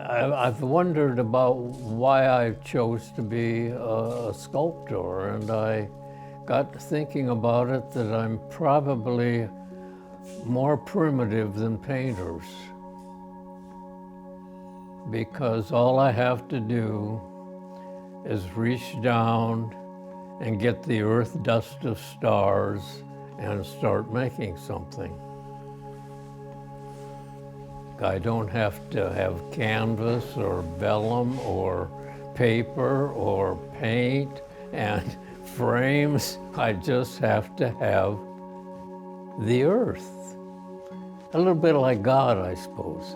I've wondered about why I chose to be a sculptor, and I got thinking about it that I'm probably more primitive than painters, because all I have to do is reach down and get the earth dust of stars and start making something. I don't have to have canvas or vellum or paper or paint and frames. I just have to have the earth. A little bit like God, I suppose.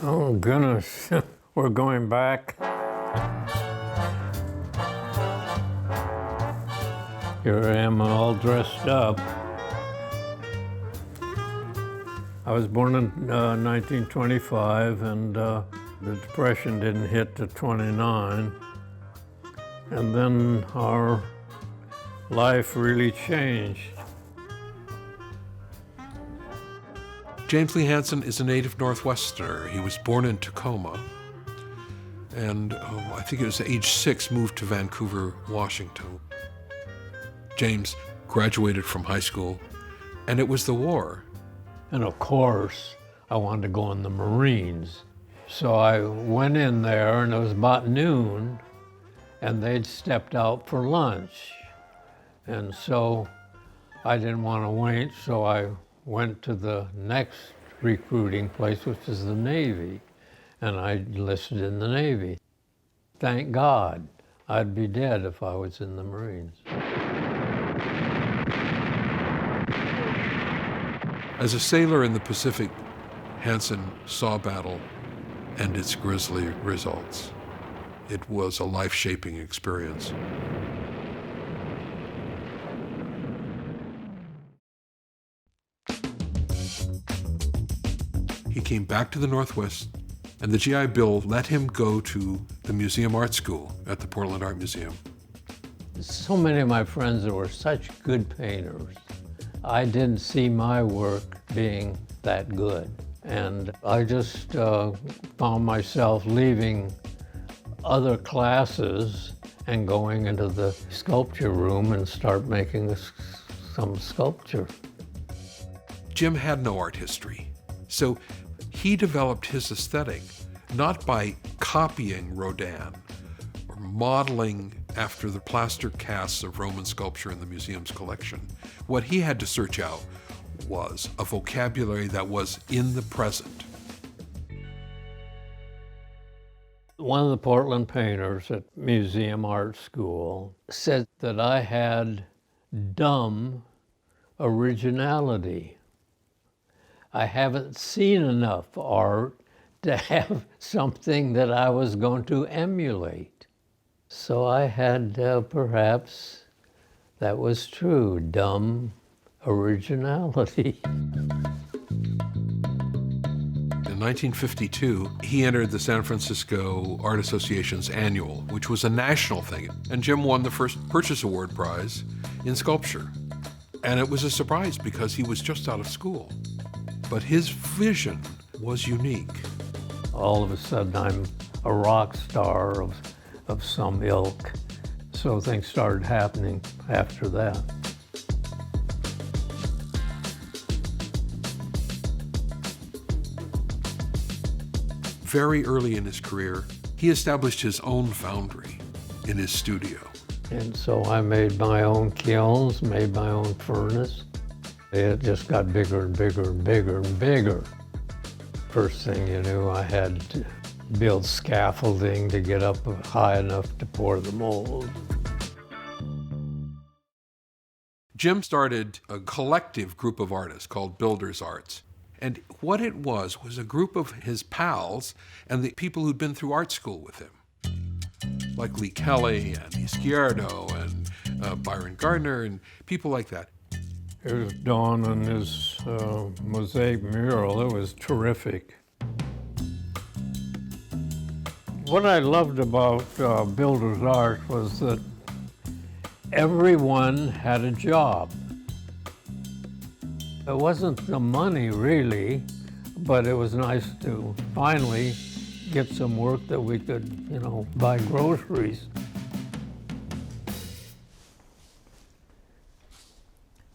Oh goodness, we're going back. Here I am all dressed up. I was born in 1925, and the Depression didn't hit to 29. And then our life really changed. James Lee Hansen is a native Northwesterner. He was born in Tacoma, and I think it was age 6, moved to Vancouver, Washington. James graduated from high school, and it was the war. And of course, I wanted to go in the Marines. So I went in there, and it was about noon, and they'd stepped out for lunch. And so I didn't want to wait, so I went to the next recruiting place, which is the Navy, and I enlisted in the Navy. Thank God. I'd be dead if I was in the Marines. As a sailor in the Pacific, Hansen saw battle and its grisly results. It was a life-shaping experience. He came back to the Northwest, and the GI Bill let him go to the Museum Art School at the Portland Art Museum. So many of my friends that were such good painters, I didn't see my work being that good. And I just found myself leaving other classes and going into the sculpture room and start making some sculpture. Jim had no art history, so he developed his aesthetic not by copying Rodin or modeling after the plaster casts of Roman sculpture in the museum's collection. What he had to search out was a vocabulary that was in the present. One of the Portland painters at Museum Art School said that I had dumb originality. I haven't seen enough art to have something that I was going to emulate. So I had perhaps, that was true, dumb originality. In 1952, he entered the San Francisco Art Association's annual, which was a national thing, and Jim won the first Purchase Award prize in sculpture. And it was a surprise because he was just out of school. But his vision was unique. All of a sudden, I'm a rock star of some ilk. So things started happening after that. Very early in his career, he established his own foundry in his studio. And so I made my own kilns, made my own furnace. It just got bigger and bigger and bigger and bigger. First thing you knew, I had to build scaffolding to get up high enough to pour the mold. Jim started a collective group of artists called Builders Arts. And what it was a group of his pals and the people who'd been through art school with him, like Lee Kelly and Izquierdo and Byron Gardner and people like that. Here's Don and his mosaic mural. It was terrific. What I loved about Builders Art was that everyone had a job. It wasn't the money really, but it was nice to finally get some work that we could, buy groceries.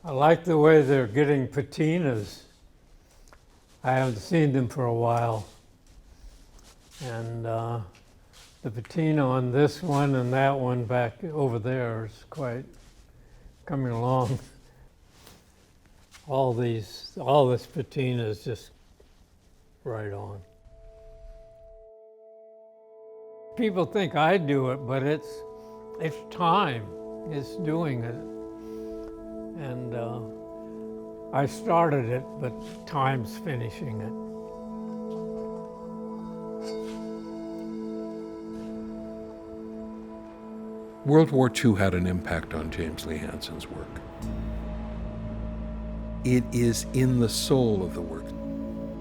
I like the way they're getting patinas. I haven't seen them for a while. And the patina on this one and that one back over there is quite coming along. All this patina is just right on. People think I do it, but it's time. It's doing it. And I started it, but time's finishing it. World War II had an impact on James Lee Hansen's work. It is in the soul of the work,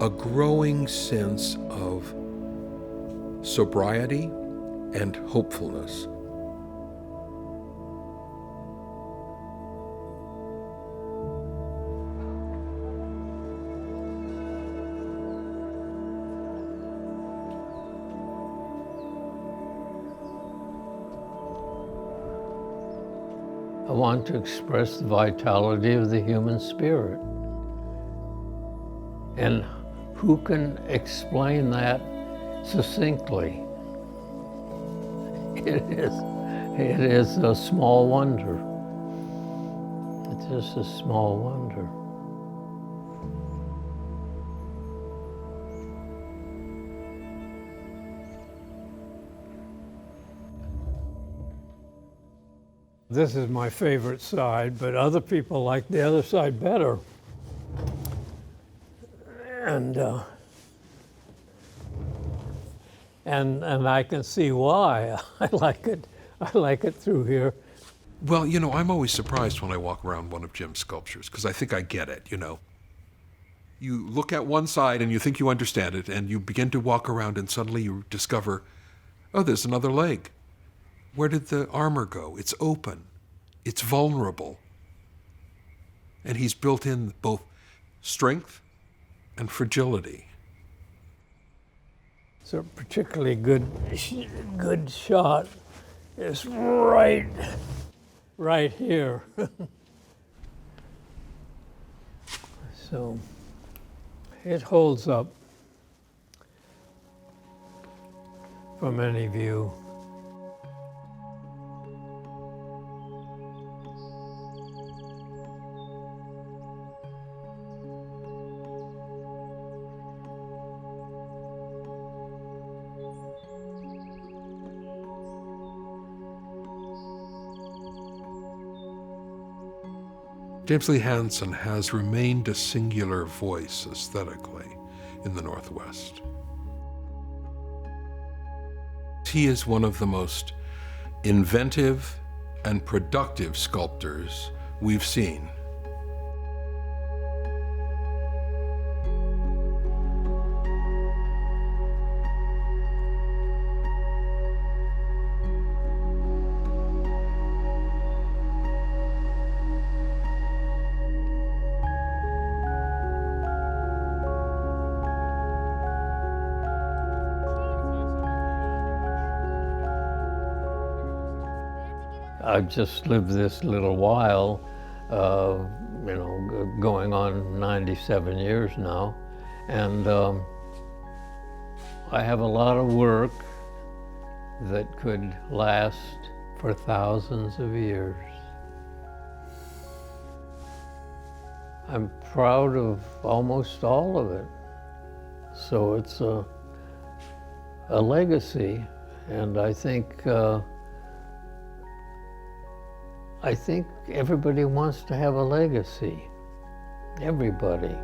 a growing sense of sobriety and hopefulness. I want to express the vitality of the human spirit. And who can explain that succinctly? It is a small wonder. It's just a small wonder. This is my favorite side, but other people like the other side better. And I can see why. I like it through here. Well, I'm always surprised when I walk around one of Jim's sculptures, because I think I get it, You look at one side and you think you understand it, and you begin to walk around and suddenly you discover, oh, there's another leg. Where did the armor go? It's open. It's vulnerable. And he's built in both strength and fragility. So a particularly good shot is right here. So it holds up from any view. James Lee Hansen has remained a singular voice aesthetically in the Northwest. He is one of the most inventive and productive sculptors we've seen. I've just lived this little while, going on 97 years now, and I have a lot of work that could last for thousands of years. I'm proud of almost all of it. So it's a legacy, and I think everybody wants to have a legacy. Everybody.